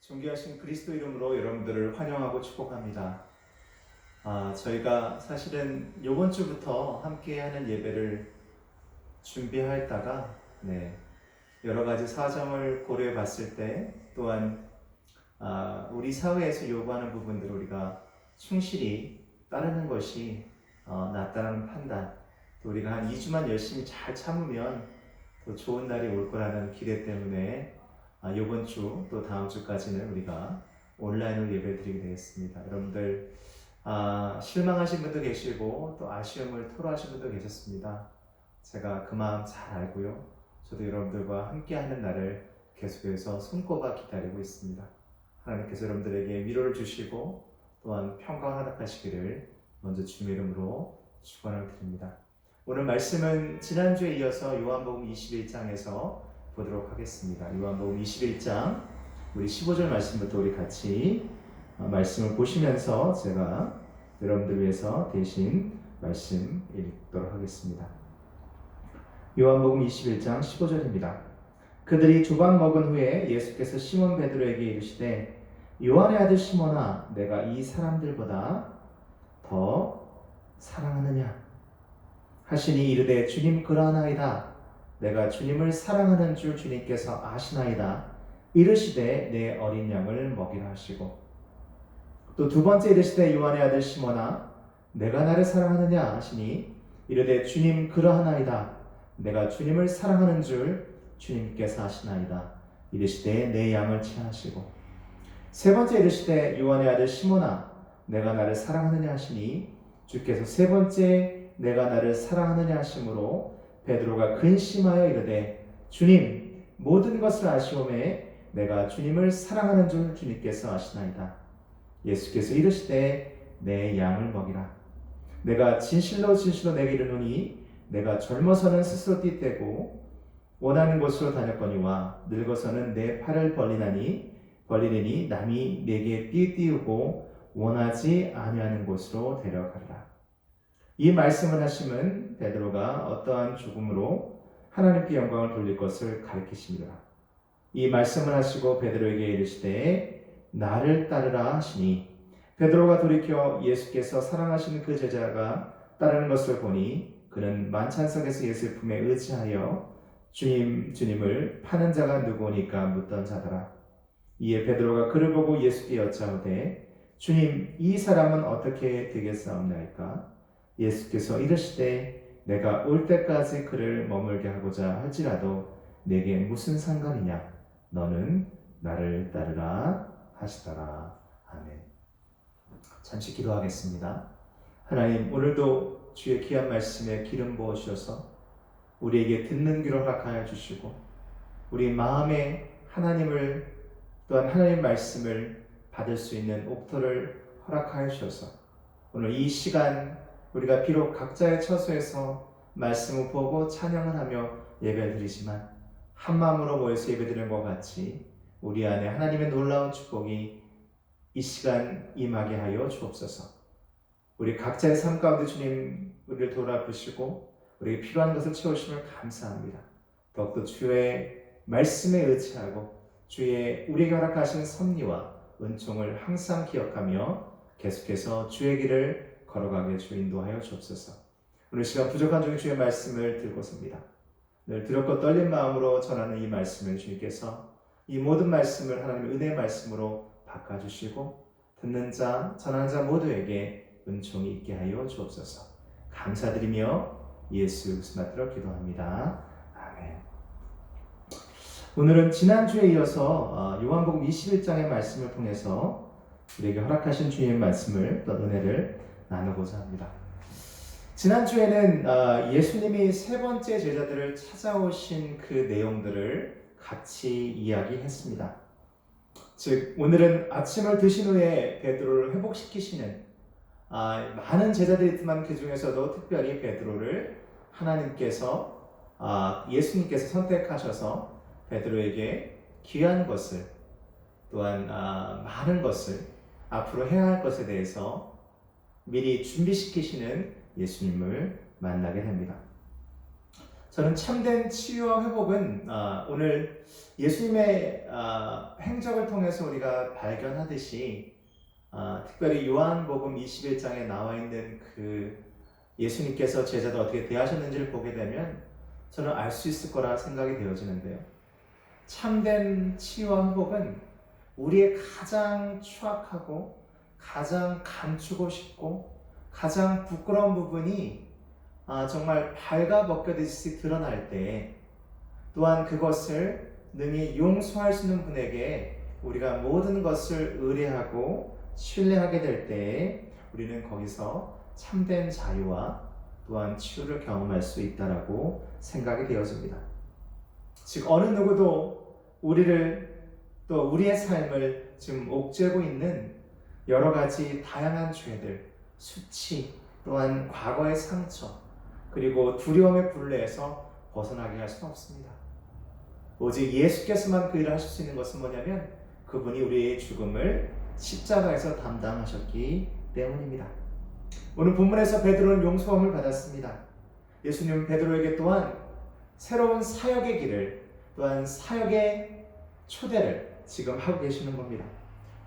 존귀하신 그리스도 이름으로 여러분들을 환영하고 축복합니다. 저희가 사실은 이번 주부터 함께하는 예배를 준비하다가 여러 가지 사정을 고려해 봤을 때 또한 우리 사회에서 요구하는 부분들을 우리가 충실히 따르는 것이 낫다는 판단, 또 우리가 한 2주만 열심히 잘 참으면 더 좋은 날이 올 거라는 기대 때문에 이번 주 또 다음 주까지는 우리가 온라인으로 예배 드리게 되겠습니다. 여러분들 실망하신 분도 계시고 또 아쉬움을 토로하신 분도 계셨습니다. 제가 그 마음 잘 알고요. 저도 여러분들과 함께하는 날을 계속해서 손꼽아 기다리고 있습니다. 하나님께서 여러분들에게 위로를 주시고 또한 평강을 허락하시기를 먼저 주님의 이름으로 축원을 드립니다. 오늘 말씀은 지난주에 이어서 요한복음 21장에서 보도록 하겠습니다. 요한복음 21장 우리 15절 말씀부터 우리 같이 말씀을 보시면서 제가 여러분들 위해서 대신 말씀 읽도록 하겠습니다. 요한복음 21장 15절입니다. 그들이 조각 먹은 후에 예수께서 시몬 베드로에게 이르시되 요한의 아들 시몬아 내가 이 사람들보다 더 사랑하느냐 하시니 이르되 주님 그러하나이다. 내가 주님을 사랑하는 줄 주님께서 아시나이다. 이르시되 내 어린 양을 먹이라 하시고 또 두 번째 이르시되 요한의 아들 시몬아 내가 나를 사랑하느냐 하시니 이르되 주님 그러하나이다. 내가 주님을 사랑하는 줄 주님께서 아시나이다. 이르시되 내 양을 취하시고 세 번째 이르시되 요한의 아들 시몬아 내가 나를 사랑하느냐 하시니 주께서 세 번째 내가 나를 사랑하느냐 하심으로 베드로가 근심하여 이르되 주님 모든 것을 아시오매 내가 주님을 사랑하는 줄 주님께서 아시나이다. 예수께서 이르시되 내 양을 먹이라. 내가 진실로 진실로 내게 이르노니 내가 젊어서는 스스로 띠떼고 원하는 곳으로 다녔거니와 늙어서는 내 팔을 벌리니 남이 내게 띠띠우고 원하지 아니하는 곳으로 데려가리라. 이 말씀을 하심은 베드로가 어떠한 죽음으로 하나님께 영광을 돌릴 것을 가리키십니다. 이 말씀을 하시고 베드로에게 이르시되 나를 따르라 하시니 베드로가 돌이켜 예수께서 사랑하시는 그 제자가 따르는 것을 보니 그는 만찬석에서 예수의 품에 의지하여 주님을 파는 자가 누구니까 묻던 자더라. 이에 베드로가 그를 보고 예수께 여짜오되 주님 이 사람은 어떻게 되겠사옵나이까? 예수께서 이르시되 내가 올 때까지 그를 머물게 하고자 할지라도 내게 무슨 상관이냐? 너는 나를 따르라 하시더라. 아멘. 잠시 기도하겠습니다. 하나님 오늘도 주의 귀한 말씀에 기름 부어 주셔서 우리에게 듣는 귀를 허락하여 주시고 우리 마음에 하나님을 또한 하나님 말씀을 받을 수 있는 옥토를 허락하여 주셔서 오늘 이 시간 우리가 비록 각자의 처소에서 말씀을 보고 찬양을 하며 예배를 드리지만 한 마음으로 모여서 예배드리는 것 같이 우리 안에 하나님의 놀라운 축복이 이 시간 임하게 하여 주옵소서. 우리 각자의 삶 가운데 주님 우리를 돌아보시고 우리에게 필요한 것을 채우심을 감사합니다. 더욱더 주의 말씀에 의지하고 주의 우리에게 허락하신 섭리와 은총을 항상 기억하며 계속해서 주의 길을 걸어가게 주 인도하여 주옵소서. 오늘 시간 부족한 중에 주의 말씀을 들고섭니다. 늘 두렵고 떨린 마음으로 전하는 이 말씀을 주님께서 이 모든 말씀을 하나님의 은혜의 말씀으로 바꿔주시고 듣는 자, 전하는 자 모두에게 은총이 있게 하여 주옵소서. 감사드리며 예수 그리스도로 기도합니다. 아멘. 오늘은 지난주에 이어서 요한복음 21장의 말씀을 통해서 우리에게 허락하신 주님의 말씀을 또 은혜를 나누고자 합니다. 지난주에는 예수님이 세 번째 제자들을 찾아오신 그 내용들을 같이 이야기했습니다. 즉 오늘은 아침을 드신 후에 베드로를 회복시키시는 많은 제자들이 있지만 그 중에서도 특별히 베드로를 하나님께서 예수님께서 선택하셔서 베드로에게 귀한 것을 또한 많은 것을 앞으로 해야 할 것에 대해서 미리 준비시키시는 예수님을 만나게 됩니다. 저는 참된 치유와 회복은 오늘 예수님의 행적을 통해서 우리가 발견하듯이 특별히 요한복음 21장에 나와 있는 그 예수님께서 제자들 어떻게 대하셨는지를 보게 되면 저는 알 수 있을 거라 생각이 되어지는데요. 참된 치유와 회복은 우리의 가장 추악하고 가장 감추고 싶고 가장 부끄러운 부분이 정말 발가벗겨듯이 드러날 때, 또한 그것을 능히 용서할 수 있는 분에게 우리가 모든 것을 의뢰하고 신뢰하게 될 때 우리는 거기서 참된 자유와 또한 치유를 경험할 수 있다라고 생각이 되어집니다. 즉 어느 누구도 우리를 또 우리의 삶을 지금 옥죄고 있는 여러 가지 다양한 죄들, 수치, 또한 과거의 상처, 그리고 두려움의 굴레에서 벗어나게 할 수는 없습니다. 오직 예수께서만 그 일을 하실 수 있는 것은 뭐냐면 그분이 우리의 죽음을 십자가에서 담당하셨기 때문입니다. 오늘 본문에서 베드로는 용서함을 받았습니다. 예수님은 베드로에게 또한 새로운 사역의 길을, 또한 사역의 초대를 지금 하고 계시는 겁니다.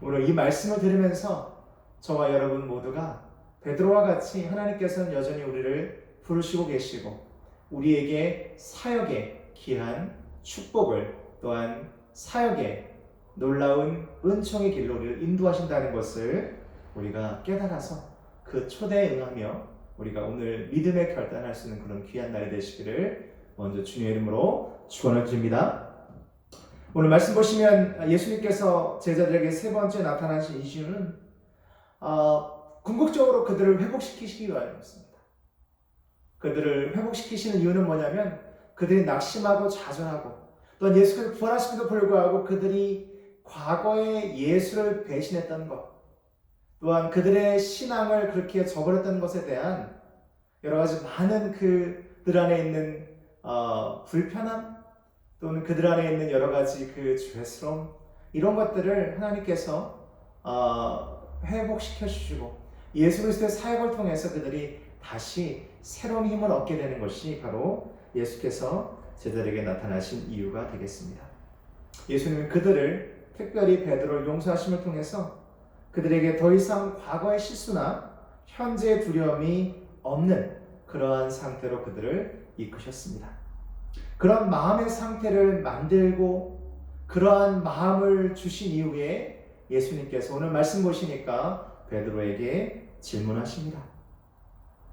오늘 이 말씀을 들으면서 저와 여러분 모두가 베드로와 같이 하나님께서는 여전히 우리를 부르시고 계시고 우리에게 사역의 귀한 축복을, 또한 사역의 놀라운 은총의 길로 우리를 인도하신다는 것을 우리가 깨달아서 그 초대에 응하며 우리가 오늘 믿음의 결단할 수 있는 그런 귀한 날이 되시기를 먼저 주님의 이름으로 축원을 드립니다. 오늘 말씀 보시면 예수님께서 제자들에게 세 번째 나타나신 이유는 궁극적으로 그들을 회복시키시기 위함이었습니다. 그들을 회복시키시는 이유는 뭐냐면 그들이 낙심하고 좌절하고 또한 예수께서 부활하심에도 불구하고 그들이 과거에 예수를 배신했던 것, 또한 그들의 신앙을 그렇게 저버렸던 것에 대한 여러 가지 많은 그들 안에 있는 불편함, 또는 그들 안에 있는 여러 가지 그 죄스러움, 이런 것들을 하나님께서 회복시켜 주시고 예수 그리스도의 사역을 통해서 그들이 다시 새로운 힘을 얻게 되는 것이 바로 예수께서 제자들에게 나타나신 이유가 되겠습니다. 예수님은 그들을 특별히 베드로를 용서하심을 통해서 그들에게 더 이상 과거의 실수나 현재의 두려움이 없는 그러한 상태로 그들을 이끄셨습니다. 그런 마음의 상태를 만들고 그러한 마음을 주신 이후에 예수님께서 오늘 말씀 보시니까 베드로에게 질문하십니다.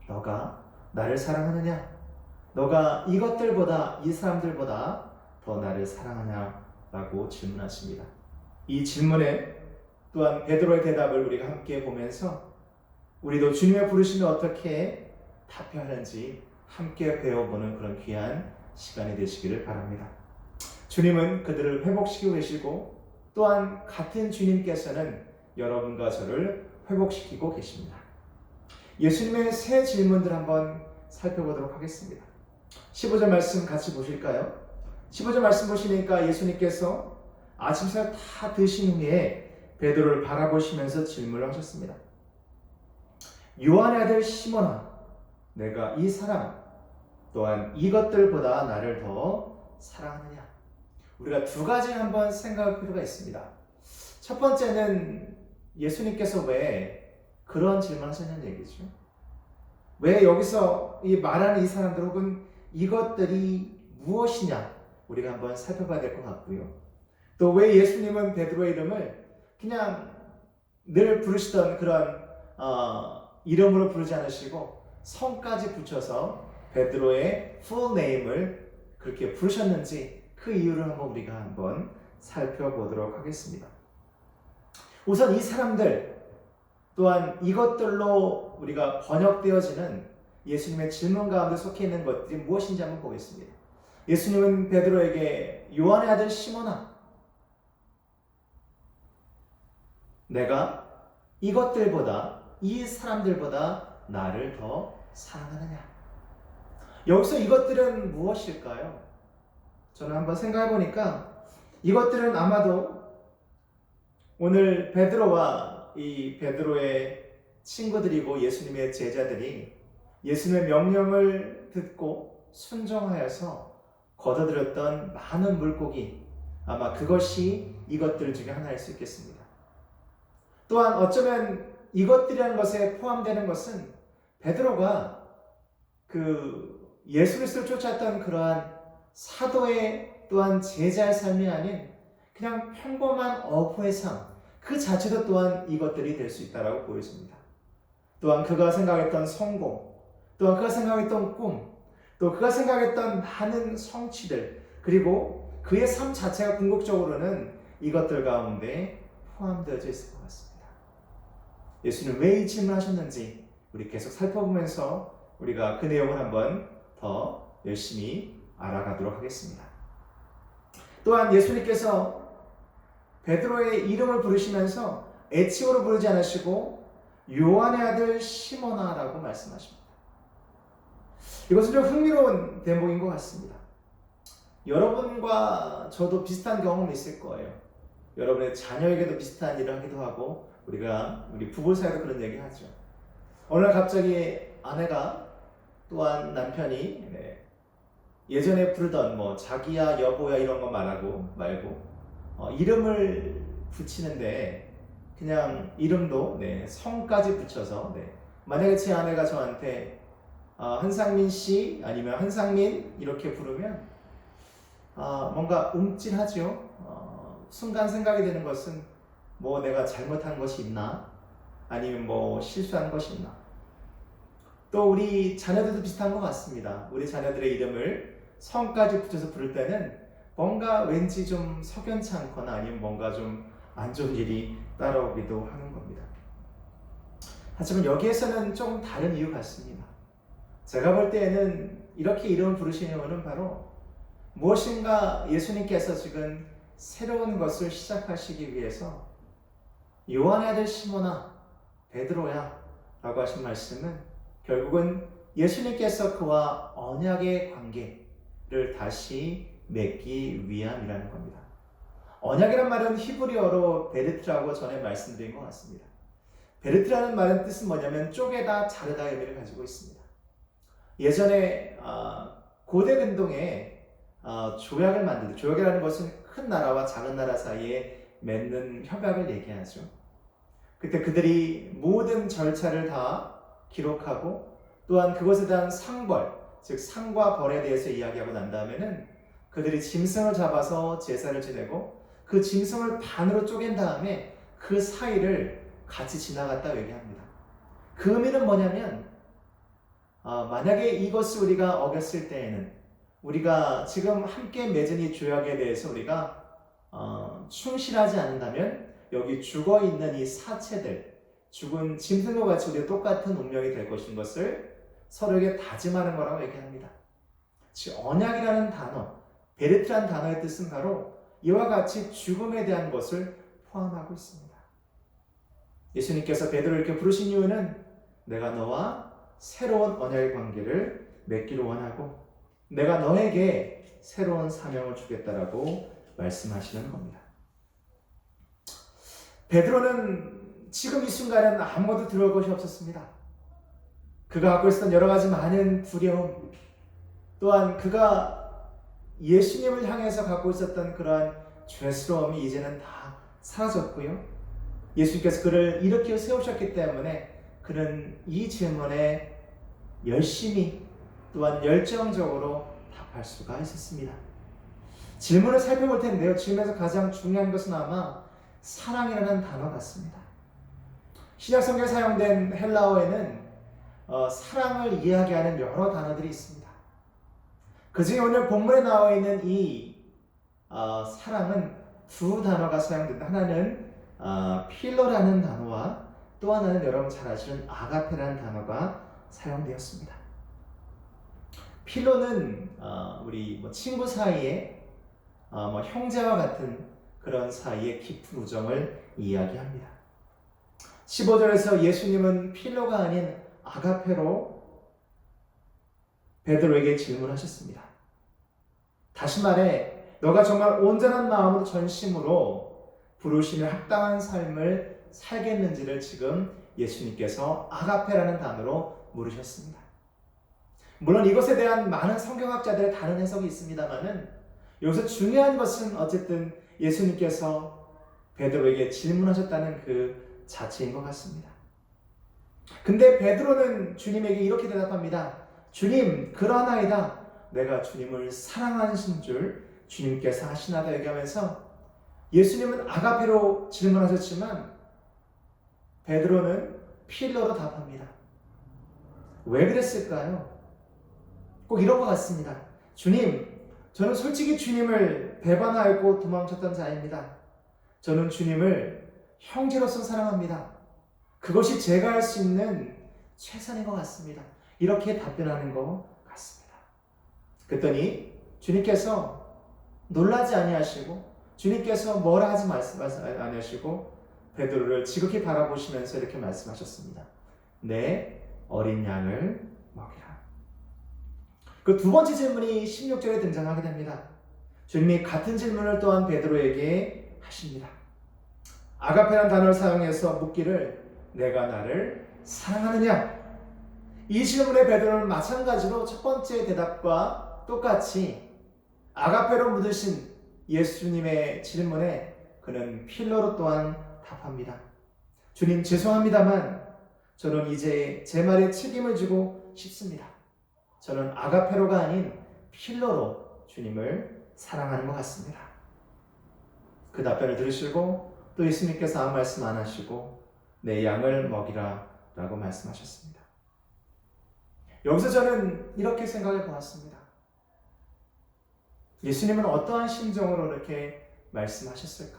너가 나를 사랑하느냐? 너가 이것들보다, 이 사람들보다 더 나를 사랑하냐? 라고 질문하십니다. 이 질문에 또한 베드로의 대답을 우리가 함께 보면서 우리도 주님의 부르심에 어떻게 답해야 하는지 함께 배워보는 그런 귀한 시간이 되시기를 바랍니다. 주님은 그들을 회복시키고 계시고 또한 같은 주님께서는 여러분과 저를 회복시키고 계십니다. 예수님의 세 질문들 한번 살펴보도록 하겠습니다. 15절 말씀 같이 보실까요? 15절 말씀 보시니까 예수님께서 아침살 다 드신 후에 베드로를 바라보시면서 질문을 하셨습니다. 요한의 아들 시몬아, 내가 이 사람 또한 이것들보다 나를 더 사랑하느냐? 우리가 두 가지 한번 생각할 필요가 있습니다. 첫 번째는 예수님께서 왜 그런 질문을 하셨냐는 얘기죠. 왜 여기서 이 말하는 이 사람들 혹은 이것들이 무엇이냐 우리가 한번 살펴봐야 될 것 같고요. 또 왜 예수님은 베드로의 이름을 그냥 늘 부르시던 그런 이름으로 부르지 않으시고 성까지 붙여서 베드로의 full name을 그렇게 부르셨는지 그 이유를 우리가 한번 살펴보도록 하겠습니다. 우선 이 사람들 또한 이것들로 우리가 번역되어지는 예수님의 질문 가운데 속해 있는 것들이 무엇인지 한번 보겠습니다. 예수님은 베드로에게 요한의 아들 시몬아, 내가 이것들보다, 이 사람들보다 나를 더 사랑하느냐? 여기서 이것들은 무엇일까요? 저는 한번 생각해 보니까 이것들은 아마도 오늘 베드로와 이 베드로의 친구들이고 예수님의 제자들이 예수님의 명령을 듣고 순종하여서 걷어들였던 많은 물고기, 아마 그것이 이것들 중에 하나일 수 있겠습니다. 또한 어쩌면 이것들이라는 것에 포함되는 것은 베드로가 그 예수 그리스도를 쫓았던 그러한 사도의 또한 제자의 삶이 아닌 그냥 평범한 어부의 삶, 그 자체도 또한 이것들이 될 수 있다고 보여집니다. 또한 그가 생각했던 성공, 또한 그가 생각했던 꿈, 또 그가 생각했던 많은 성취들, 그리고 그의 삶 자체가 궁극적으로는 이것들 가운데 포함되어져 있을 것 같습니다. 예수는 왜 이 질문을 하셨는지 우리 계속 살펴보면서 우리가 그 내용을 한번 더 열심히 알아가도록 하겠습니다. 또한 예수님께서 베드로의 이름을 부르시면서 애칭으로 부르지 않으시고 요한의 아들 시몬아라고 말씀하십니다. 이것은 좀 흥미로운 대목인 것 같습니다. 여러분과 저도 비슷한 경험이 있을 거예요. 여러분의 자녀에게도 비슷한 일을 하기도 하고 우리 부부 사이도 그런 얘기 하죠. 어느 날 갑자기 아내가 또한 남편이 예전에 부르던 자기야 여보야 이런 거 말고 이름을 붙이는데 그냥 이름도 성까지 붙여서 만약에 제 아내가 저한테 한상민 씨 아니면 한상민 이렇게 부르면 뭔가 움찔하죠. 순간 생각이 드는 것은 내가 잘못한 것이 있나? 아니면 실수한 것이 있나? 또 우리 자녀들도 비슷한 것 같습니다. 우리 자녀들의 이름을 성까지 붙여서 부를 때는 뭔가 왠지 좀 석연치 않거나 아니면 뭔가 좀 안 좋은 일이 따라오기도 하는 겁니다. 하지만 여기에서는 좀 다른 이유 같습니다. 제가 볼 때에는 이렇게 이름을 부르시는 이유는 바로 무엇인가 예수님께서 지금 새로운 것을 시작하시기 위해서 요한의 아들 시몬아, 베드로야 라고 하신 말씀은 결국은 예수님께서 그와 언약의 관계를 다시 맺기 위함이라는 겁니다. 언약이란 말은 히브리어로 베르트라고 전에 말씀드린 것 같습니다. 베르트라는 말은 뜻은 뭐냐면 쪼개다, 자르다 의미를 가지고 있습니다. 예전에 고대 근동에 조약을 만들 때, 조약이라는 것은 큰 나라와 작은 나라 사이에 맺는 협약을 얘기하죠. 그때 그들이 모든 절차를 다 기록하고 또한 그것에 대한 상벌, 즉 상과 벌에 대해서 이야기하고 난 다음에는 그들이 짐승을 잡아서 제사를 지내고 그 짐승을 반으로 쪼갠 다음에 그 사이를 같이 지나갔다 얘기합니다. 그 의미는 뭐냐면 만약에 이것을 우리가 어겼을 때에는 우리가 지금 함께 맺은 이 조약에 대해서 우리가 충실하지 않는다면 여기 죽어있는 이 사체들, 죽은 짐승과 같이 우리가 똑같은 운명이 될 것인 것을 서로에게 다짐하는 거라고 얘기합니다. 즉 언약이라는 단어, 베르트라는 단어의 뜻은 바로 이와 같이 죽음에 대한 것을 포함하고 있습니다. 예수님께서 베드로를 이렇게 부르신 이유는 내가 너와 새로운 언약의 관계를 맺기를 원하고 내가 너에게 새로운 사명을 주겠다라고 말씀하시는 겁니다. 베드로는 지금 이 순간에는 아무것도 들어올 것이 없었습니다. 그가 갖고 있었던 여러 가지 많은 두려움, 또한 그가 예수님을 향해서 갖고 있었던 그러한 죄스러움이 이제는 다 사라졌고요. 예수님께서 그를 일으켜 세우셨기 때문에 그는 이 질문에 열심히 또한 열정적으로 답할 수가 있었습니다. 질문을 살펴볼 텐데요. 질문에서 가장 중요한 것은 아마 사랑이라는 단어 같습니다. 신약 성경에 사용된 헬라어에는 사랑을 이야기하는 여러 단어들이 있습니다. 그 중에 오늘 본문에 나와 있는 이 사랑은 두 단어가 사용된다. 하나는 필로라는 단어와 또 하나는 여러분 잘 아시는 아가페라는 단어가 사용되었습니다. 필로는 우리 친구 사이에 형제와 같은 그런 사이의 깊은 우정을 이야기합니다. 15절에서 예수님은 필로가 아닌 아가페로 베드로에게 질문하셨습니다. 다시 말해 너가 정말 온전한 마음으로 전심으로 부르심에 합당한 삶을 살겠는지를 지금 예수님께서 아가페라는 단어로 물으셨습니다. 물론 이것에 대한 많은 성경학자들의 다른 해석이 있습니다만은 여기서 중요한 것은 어쨌든 예수님께서 베드로에게 질문하셨다는 그 자체인 것 같습니다. 근데 베드로는 주님에게 이렇게 대답합니다. 주님, 그러하나이다. 내가 주님을 사랑하신 줄 주님께서 하시나다 얘기하면서 예수님은 아가페로 질문하셨지만 베드로는 필러로 답합니다. 왜 그랬을까요? 꼭 이런 것 같습니다. 주님, 저는 솔직히 주님을 배반하였고 도망쳤던 자입니다. 저는 주님을 형제로서 사랑합니다. 그것이 제가 할 수 있는 최선인 것 같습니다. 이렇게 답변하는 것 같습니다. 그랬더니 주님께서 놀라지 아니하시고 주님께서 뭐라 하지 아니하시고 베드로를 지극히 바라보시면서 이렇게 말씀하셨습니다. 내 어린 양을 먹이라. 그 두 번째 질문이 16절에 등장하게 됩니다. 주님이 같은 질문을 또한 베드로에게 하십니다. 아가페라는 단어를 사용해서 묻기를 내가 나를 사랑하느냐? 이 질문에 베드로는 마찬가지로 첫 번째 대답과 똑같이 아가페로 묻으신 예수님의 질문에 그는 필러로 또한 답합니다. 주님, 죄송합니다만 저는 이제 제 말에 책임을 지고 싶습니다. 저는 아가페로가 아닌 필러로 주님을 사랑하는 것 같습니다. 그 답변을 들으시고 또 예수님께서 아무 말씀 안 하시고 내 양을 먹이라 라고 말씀하셨습니다. 여기서 저는 이렇게 생각해 보았습니다. 예수님은 어떠한 심정으로 이렇게 말씀하셨을까?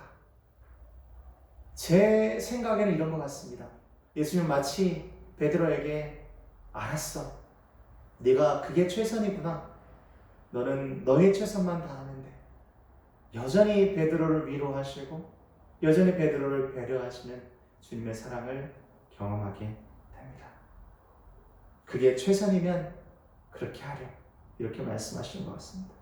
제 생각에는 이런 것 같습니다. 예수님은 마치 베드로에게 알았어. 네가 그게 최선이구나. 너는 너의 최선만 다하면 돼. 여전히 베드로를 위로하시고 여전히 베드로를 배려하시는 주님의 사랑을 경험하게 됩니다. 그게 최선이면 그렇게 하렴. 이렇게 말씀하시는 것 같습니다.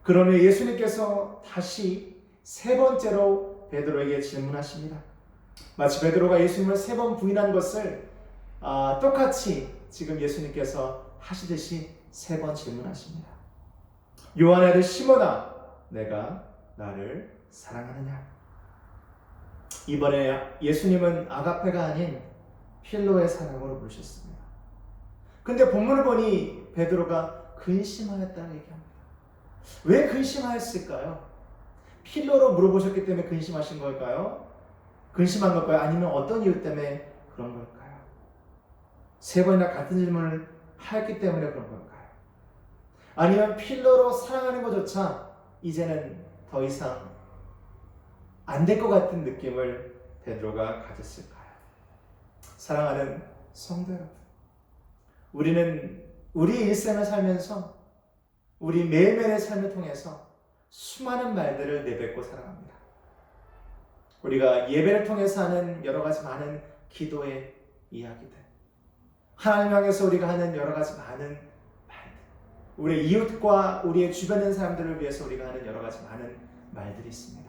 그러면 예수님께서 다시 세 번째로 베드로에게 질문하십니다. 마치 베드로가 예수님을 세 번 부인한 것을 똑같이 지금 예수님께서 하시듯이 세 번 질문하십니다. 요한의 아들 시몬아, 내가 나를 사랑하느냐? 이번에 예수님은 아가페가 아닌 필로의 사랑으로 부르셨습니다. 근데 본문을 보니 베드로가 근심하였다고 얘기합니다. 왜 근심하였을까요? 필로로 물어보셨기 때문에 근심하신 걸까요? 근심한 걸까요? 아니면 어떤 이유 때문에 그런 걸까요? 세 번이나 같은 질문을 하였기 때문에 그런 걸까요? 아니면 필로로 사랑하는 것조차 이제는 더 이상 안 될 것 같은 느낌을 베드로가 가졌을까요? 사랑하는 성도 여러분, 우리는 우리 일생을 살면서 우리 매일매일의 삶을 통해서 수많은 말들을 내뱉고 살아갑니다. 우리가 예배를 통해서 하는 여러 가지 많은 기도의 이야기들, 하나님 향해서 우리가 하는 여러 가지 많은 말들, 우리 이웃과 우리의 주변에 있는 사람들을 위해서 우리가 하는 여러 가지 많은 말들이 있습니다.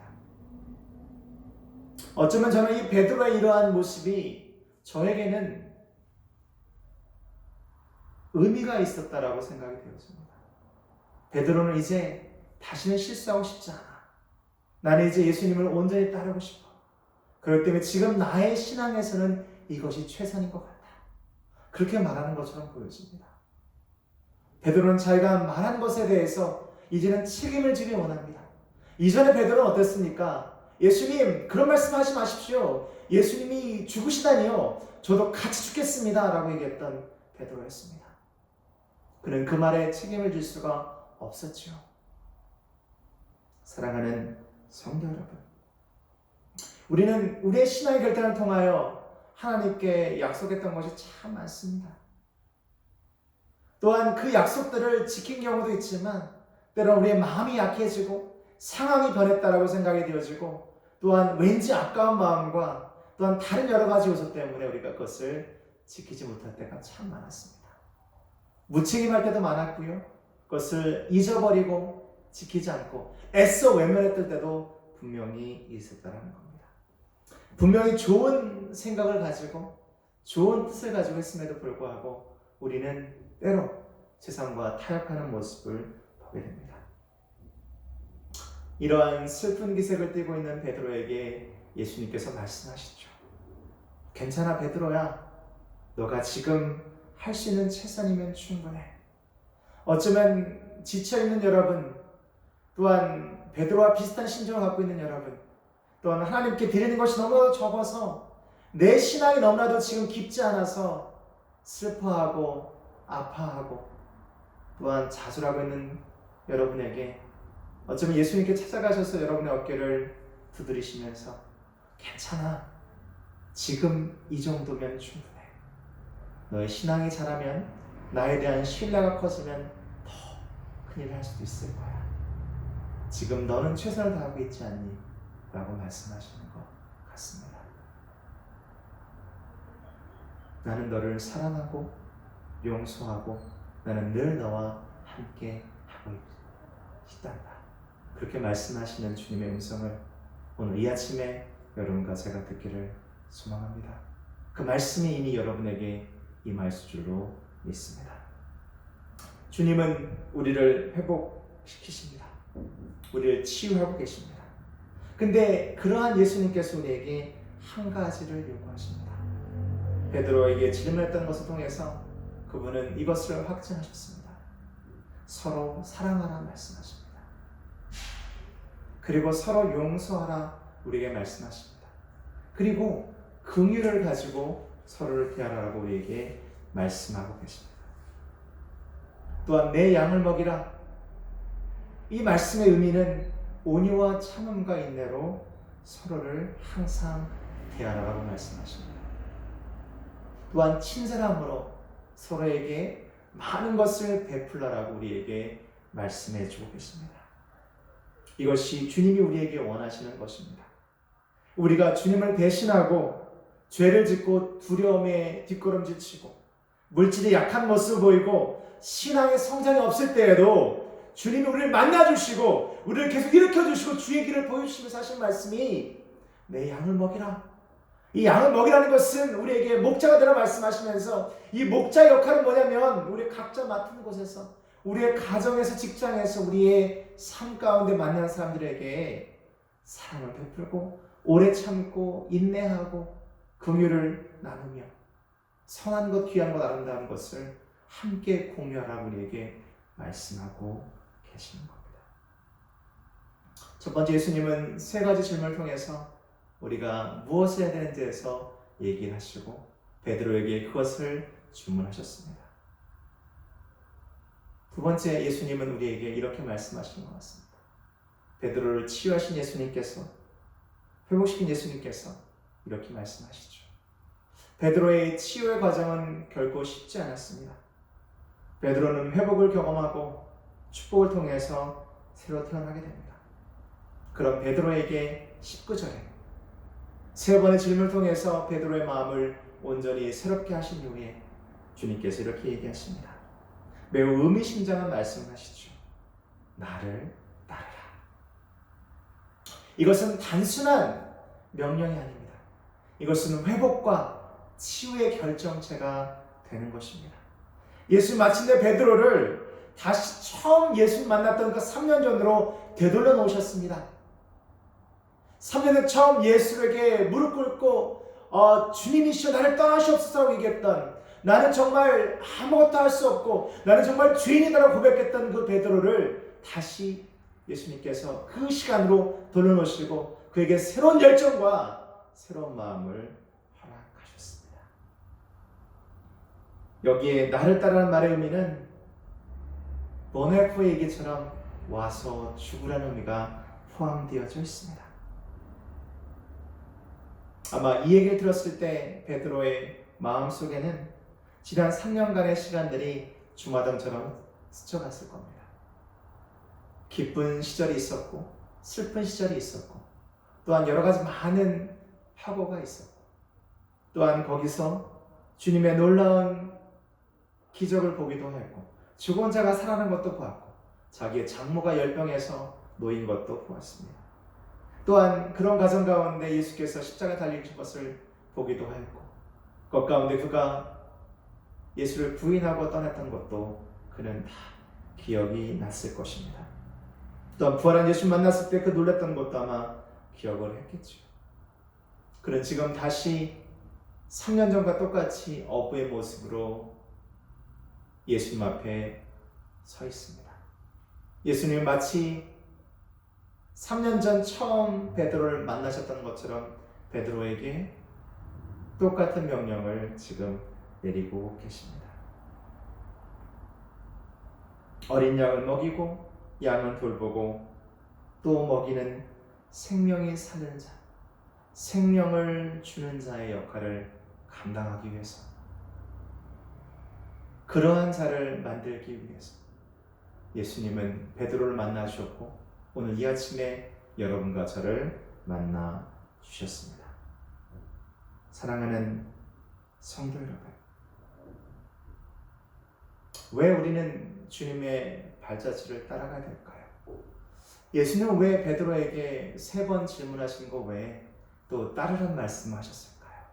어쩌면 저는 이 베드로의 이러한 모습이 저에게는 의미가 있었다라고 생각이 되었습니다. 베드로는 이제 다시는 실수하고 싶지 않아. 나는 이제 예수님을 온전히 따르고 싶어. 그렇기 때문에 지금 나의 신앙에서는 이것이 최선인 것 같아. 그렇게 말하는 것처럼 보여집니다. 베드로는 자기가 말한 것에 대해서 이제는 책임을 지기 원합니다. 이전에 베드로는 어땠습니까? 예수님, 그런 말씀하지 마십시오. 예수님이 죽으시다니요. 저도 같이 죽겠습니다. 라고 얘기했던 베드로였습니다. 그는 그 말에 책임을 질 수가 없었죠. 사랑하는 성도 여러분, 우리는 우리의 신앙의 결단을 통하여 하나님께 약속했던 것이 참 많습니다. 또한 그 약속들을 지킨 경우도 있지만 때로는 우리의 마음이 약해지고 상황이 변했다라고 생각이 되어지고 또한 왠지 아까운 마음과 또한 다른 여러 가지 요소 때문에 우리가 그것을 지키지 못할 때가 참 많았습니다. 무책임할 때도 많았고요. 그것을 잊어버리고 지키지 않고 애써 외면했을 때도 분명히 있었다는 겁니다. 분명히 좋은 생각을 가지고 좋은 뜻을 가지고 했음에도 불구하고 우리는 때로 세상과 타협하는 모습을 보게 됩니다. 이러한 슬픈 기색을 띠고 있는 베드로에게 예수님께서 말씀하시죠. 괜찮아 베드로야. 너가 지금 할 수 있는 최선이면 충분해. 어쩌면 지쳐있는 여러분, 또한 베드로와 비슷한 심정을 갖고 있는 여러분, 또한 하나님께 드리는 것이 너무나도 적어서 내 신앙이 너무나도 지금 깊지 않아서 슬퍼하고 아파하고 또한 좌절하고 있는 여러분에게 어쩌면 예수님께 찾아가셔서 여러분의 어깨를 두드리시면서 괜찮아. 지금 이 정도면 충분해. 너의 신앙이 자라면 나에 대한 신뢰가 커지면 더 큰일을 할 수도 있을 거야. 지금 너는 최선을 다하고 있지 않니? 라고 말씀하시는 것 같습니다. 나는 너를 사랑하고 용서하고 나는 늘 너와 함께 하고 있단다. 그렇게 말씀하시는 주님의 음성을 오늘 이 아침에 여러분과 제가 듣기를 소망합니다. 그 말씀이 이미 여러분에게 임할 줄로 믿습니다. 주님은 우리를 회복시키십니다. 우리를 치유하고 계십니다. 근데 그러한 예수님께서 우리에게 한 가지를 요구하십니다. 베드로에게 질문했던 것을 통해서 그분은 이것을 확증하셨습니다. 서로 사랑하라 말씀하십니다. 그리고 서로 용서하라 우리에게 말씀하십니다. 그리고 긍휼을 가지고 서로를 대하라고 우리에게 말씀하고 계십니다. 또한 내 양을 먹이라. 이 말씀의 의미는 온유와 참음과 인내로 서로를 항상 대하라고 말씀하십니다. 또한 친절함으로 서로에게 많은 것을 베풀라라고 우리에게 말씀해 주고 계십니다. 이것이 주님이 우리에게 원하시는 것입니다. 우리가 주님을 배신하고 죄를 짓고 두려움에 뒷걸음질치고 물질이 약한 모습을 보이고 신앙의 성장이 없을 때에도 주님이 우리를 만나주시고 우리를 계속 일으켜주시고 주의 길을 보여주시면서 하신 말씀이 내 양을 먹이라. 이 양을 먹이라는 것은 우리에게 목자가 되라 말씀하시면서 이 목자의 역할은 뭐냐면 우리 각자 맡은 곳에서 우리의 가정에서 직장에서 우리의 삶 가운데 만나는 사람들에게 사랑을 베풀고 오래 참고 인내하고 긍휼을 나누며 선한 것 귀한 것 아름다운 것을 함께 공유하라고 우리에게 말씀하고 계시는 겁니다. 첫 번째 예수님은 세 가지 질문을 통해서 우리가 무엇을 해야 되는지에서 얘기를 하시고 베드로에게 그것을 주문하셨습니다. 두 번째 예수님은 우리에게 이렇게 말씀하시는 것 같습니다. 베드로를 치유하신 예수님께서 회복시킨 예수님께서 이렇게 말씀하시죠. 베드로의 치유의 과정은 결코 쉽지 않았습니다. 베드로는 회복을 경험하고 축복을 통해서 새로 태어나게 됩니다. 그럼 베드로에게 19절에 세 번의 질문을 통해서 베드로의 마음을 온전히 새롭게 하신 이후에 주님께서 이렇게 얘기하십니다. 매우 의미심장한 말씀을 하시죠. 나를 따르라. 이것은 단순한 명령이 아닙니다. 이것은 회복과 치유의 결정체가 되는 것입니다. 예수님 마침내 베드로를 다시 처음 예수님 만났던 그 3년 전으로 되돌려 놓으셨습니다. 3년 전 처음 예수에게 무릎 꿇고 주님이시여 나를 떠나시옵소서라고 얘기했던, 나는 정말 아무것도 할 수 없고 나는 정말 죄인이다라고 고백했던 그 베드로를 다시 예수님께서 그 시간으로 돌려놓으시고 그에게 새로운 열정과 새로운 마음을 허락하셨습니다. 여기에 나를 따르라는 말의 의미는 보네포의 얘기처럼 와서 죽으라는 의미가 포함되어져 있습니다. 아마 이 얘기를 들었을 때 베드로의 마음속에는 지난 3년간의 시간들이 주마등처럼 스쳐갔을 겁니다. 기쁜 시절이 있었고 슬픈 시절이 있었고 또한 여러 가지 많은 파고가 있었고 또한 거기서 주님의 놀라운 기적을 보기도 했고 죽은 자가 살아난 것도 보았고 자기의 장모가 열병해서 놓인 것도 보았습니다. 또한 그런 과정 가운데 예수께서 십자가에 달리신 것을 보기도 했고 그 가운데 그가 예수를 부인하고 떠났던 것도 그는 다 기억이 났을 것입니다. 또한 부활한 예수 만났을 때 그 놀랐던 것도 아마 기억을 했겠죠. 그는 지금 다시 3년 전과 똑같이 어부의 모습으로 예수님 앞에 서 있습니다. 예수님은 마치 3년 전 처음 베드로를 만나셨던 것처럼 베드로에게 똑같은 명령을 지금 내리고 계십니다. 어린 양을 먹이고 양은 돌보고 또 먹이는 생명이 사는 자, 생명을 주는 자의 역할을 감당하기 위해서, 그러한 자를 만들기 위해서 예수님은 베드로를 만나 주셨고 오늘 이 아침에 여러분과 저를 만나 주셨습니다. 사랑하는 성도 여러분, 왜 우리는 주님의 발자취를 따라가야 될까요? 예수님은 왜 베드로에게 3번 질문하신 거 외에 또 따르란 말씀하셨을까요?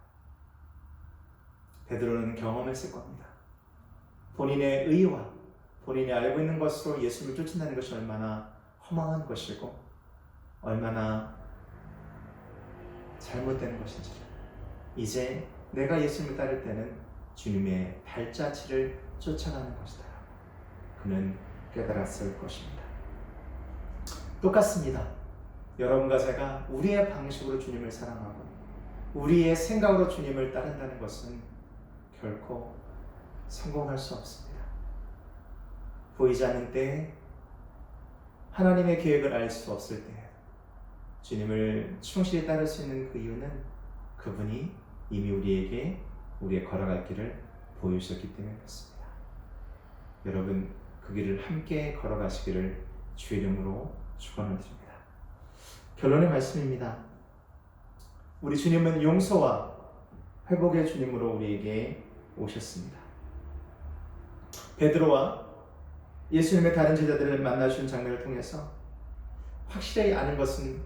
베드로는 경험했을 겁니다. 본인의 의와 본인이 알고 있는 것으로 예수님을 쫓는다는 것이 얼마나 허망한 것이고 얼마나 잘못된 것인지, 이제 내가 예수님을 따를 때는 주님의 발자취를 쫓아가는 것이다, 그는 깨달았을 것입니다. 똑같습니다. 여러분과 제가 우리의 방식으로 주님을 사랑하고 우리의 생각으로 주님을 따른다는 것은 결코 성공할 수 없습니다. 보이지 않는 때에, 하나님의 계획을 알 수 없을 때에 주님을 충실히 따를 수 있는 그 이유는 그분이 이미 우리에게 우리의 걸어갈 길을 보여주셨기 때문에 그렇습니다. 여러분, 그 길을 함께 걸어가시기를 주의 이름으로 축원을 드립니다. 결론의 말씀입니다. 우리 주님은 용서와 회복의 주님으로 우리에게 오셨습니다. 베드로와 예수님의 다른 제자들을 만나주신 장면을 통해서 확실히 아는 것은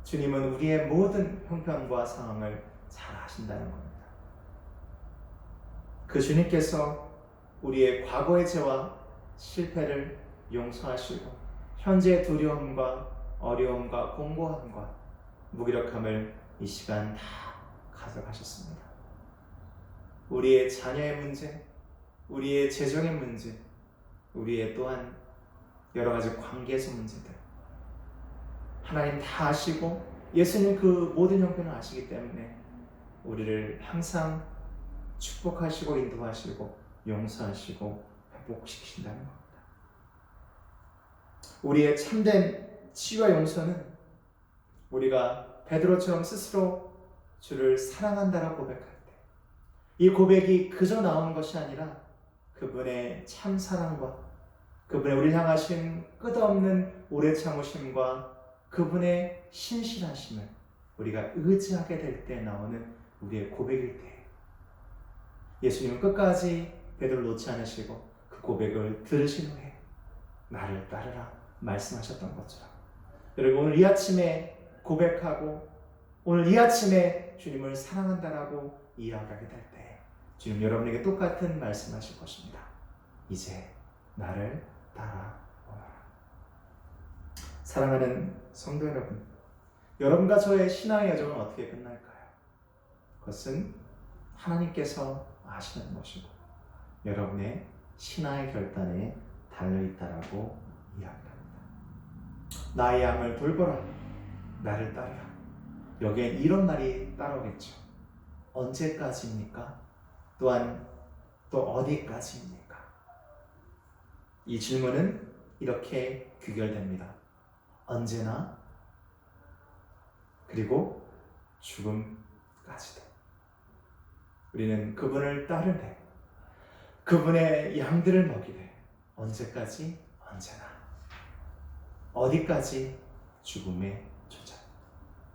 주님은 우리의 모든 형편과 상황을 잘 아신다는 겁니다. 그 주님께서 우리의 과거의 죄와 실패를 용서하시고 현재의 두려움과 어려움과 공고함과 무기력함을 이 시간 다 가져가셨습니다. 우리의 자녀의 문제, 우리의 재정의 문제, 우리의 또한 여러 가지 관계에서 문제들, 하나님 다 아시고 예수님 그 모든 형편을 아시기 때문에 우리를 항상 축복하시고 인도하시고 용서하시고 회복시키신다는 겁니다. 우리의 참된 치유와 용서는 우리가 베드로처럼 스스로 주를 사랑한다라고 고백할 때, 이 고백이 그저 나오는 것이 아니라 그분의 참 사랑과 그분의 우리를 향하신 끝없는 오래 참으심과 그분의 신실하심을 우리가 의지하게 될 때 나오는 우리의 고백일 때, 예수님은 끝까지 베드로를 놓지 않으시고 그 고백을 들으신 후에 나를 따르라 말씀하셨던 것처럼, 여러분 오늘 이 아침에 고백하고 오늘 이 아침에 주님을 사랑한다라고 이야기하게 될 때 주님 여러분에게 똑같은 말씀하실 것입니다. 이제 나를 따라오너라. 사랑하는 성도 여러분, 여러분과 저의 신앙의 여정은 어떻게 끝날까요? 그것은 하나님께서 아시는 것이고 여러분의 신앙의 결단에 달려있다라고 이야기합니다. 나의 양을 돌보라, 나를 따르라. 여기엔 이런 말이 따라오겠죠. 언제까지입니까? 또한 또 어디까지입니까? 이 질문은 이렇게 귀결됩니다. 언제나, 그리고 죽음까지도. 우리는 그분을 따르되 그분의 양들을 먹이되 언제까지? 언제나. 어디까지? 죽음의 조작.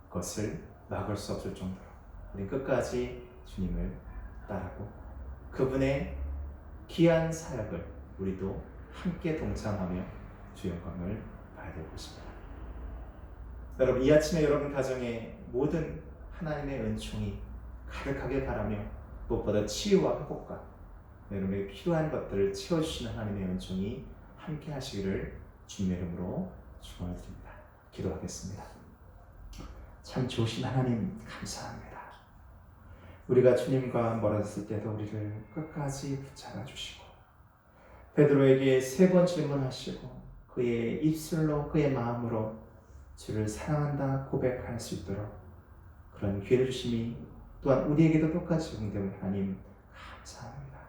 그것을 막을 수 없을 정도로 우리 끝까지 주님을 따르고 그분의 귀한 사역을 우리도 함께 동참하며 주 영광을 봐야 될 것입니다. 여러분, 이 아침에 여러분 가정에 모든 하나님의 은총이 가득하게 바라며 무엇보다 치유와 회복과 여러분에게 필요한 것들을 채워주시는 하나님의 은총이 함께 하시기를 주님의 이름으로 축원드립니다. 기도하겠습니다. 참 좋으신 하나님 감사합니다. 우리가 주님과 멀어졌을 때도 우리를 끝까지 붙잡아 주시고 베드로에게 3번 질문하시고 그의 입술로 그의 마음으로 주를 사랑한다 고백할 수 있도록 그런 기회를 주심이 또한 우리에게도 똑같이 응답을 하나님 감사합니다.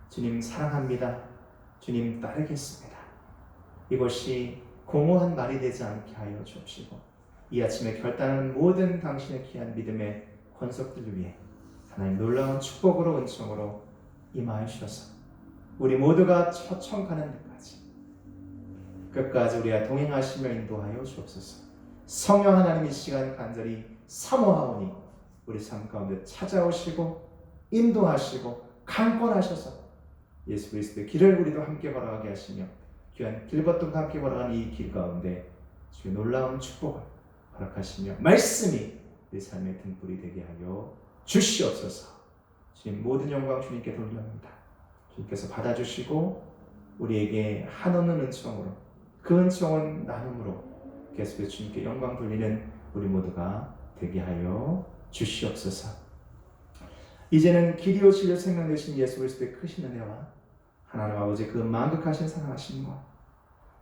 주님 사랑합니다. 주님 따르겠습니다. 이것이 공허한 말이 되지 않게 하여 주옵시고 이 아침에 결단하는 모든 당신의 귀한 믿음의 권속들을 위해 하나님 놀라운 축복으로 은총으로 임하여 주셔서 우리 모두가 처청 가는 데까지 끝까지 우리와 동행하시며 인도하여 주옵소서. 성령 하나님 이 시간 간절히 사모하오니 우리 삶 가운데 찾아오시고 인도하시고 강권하셔서 예수 그리스도의 길을 우리도 함께 걸어가게 하시며 귀한 길벗들과 함께 걸어가는 이 길 가운데 주의 놀라운 축복을 허락하시며 말씀이 우리 삶의 등불이 되게 하여 주시옵소서. 주님 모든 영광 주님께 돌려옵니다. 주님께서 받아주시고 우리에게 한없는 은총으로 그 은총은 나눔으로 계속해서 주님께 영광 돌리는 우리 모두가 되게 하여 주시옵소서. 이제는 길이요 진리요 생명 되신 예수 그리스도의 크신 은혜와 하나님 아버지 그 만극하신 사랑하심과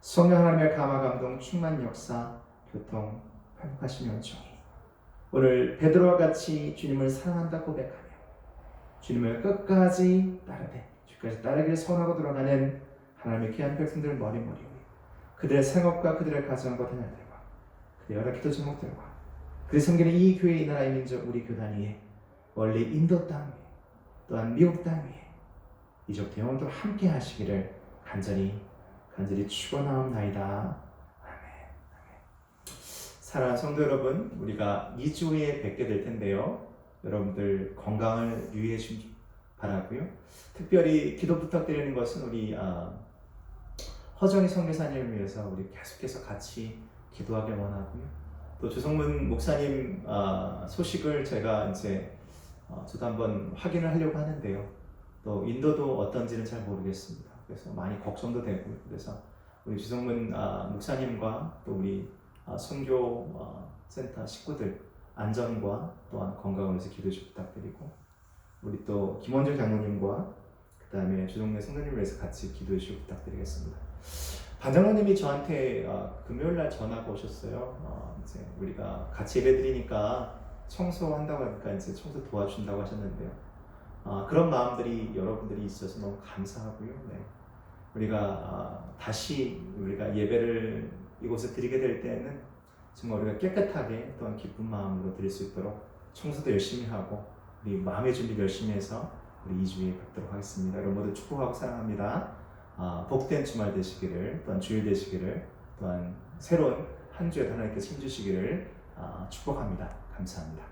성령 하나님의 감화 감동 충만 역사 교통 회복하시며 은총이 오늘 베드로와 같이 주님을 사랑한다 고백하며 주님을 끝까지 따르되 주까지 따르기를 선하고 돌아가는 하나님의 귀한 백성들 머리머리 그들의 생업과 그들의 가정과 자녀들과 그들의 여러 기도 제목들과 그들이 섬기는 이 교회 이 나라의 민족 우리 교단 위에 원래 인도 땅 위에 또한 미국 땅 위에 이제부터 영원토록 함께 하시기를 간절히 축원하옵나이다. 아멘. 사랑하는 성도 여러분, 우리가 2주 후에 뵙게 될 텐데요. 여러분들 건강을 유의해 주시기 바라고요. 특별히 기도 부탁드리는 것은 우리 허정희 선교사님을 위해서 우리 계속해서 같이 기도하길 원하고요. 또 조성문 목사님 소식을 제가 이제 저도 한번 확인을 하려고 하는데요. 또 인도도 어떤지는 잘 모르겠습니다. 그래서 많이 걱정도 되고 그래서 우리 조성문 목사님과 또 우리 선교 센터 식구들 안전과 또한 건강을 위해서 기도 좀 부탁드리고 우리 또 김원정 장로님과 그 다음에 조동래 성도님을 위해서 같이 기도해 주시고 부탁드리겠습니다. 반장로님이 저한테 금요일날 전화가 오셨어요. 이제 우리가 같이 예배드리니까 청소한다고 하니까 이제 청소 도와준다고 하셨는데요. 그런 마음들이 여러분들이 있어서 너무 감사하고요. 네. 우리가 다시 우리가 예배를 이곳에 드리게 될 때는 정말 우리가 깨끗하게 또한 기쁜 마음으로 드릴 수 있도록 청소도 열심히 하고 우리 마음의 준비 열심히 해서 우리 2주에 뵙도록 하겠습니다. 여러분 모두 축복하고 사랑합니다. 복된 주말 되시기를 또한 주일 되시기를 또한 새로운 한 주에도 하나님께서 힘주시기를 축복합니다. 감사합니다.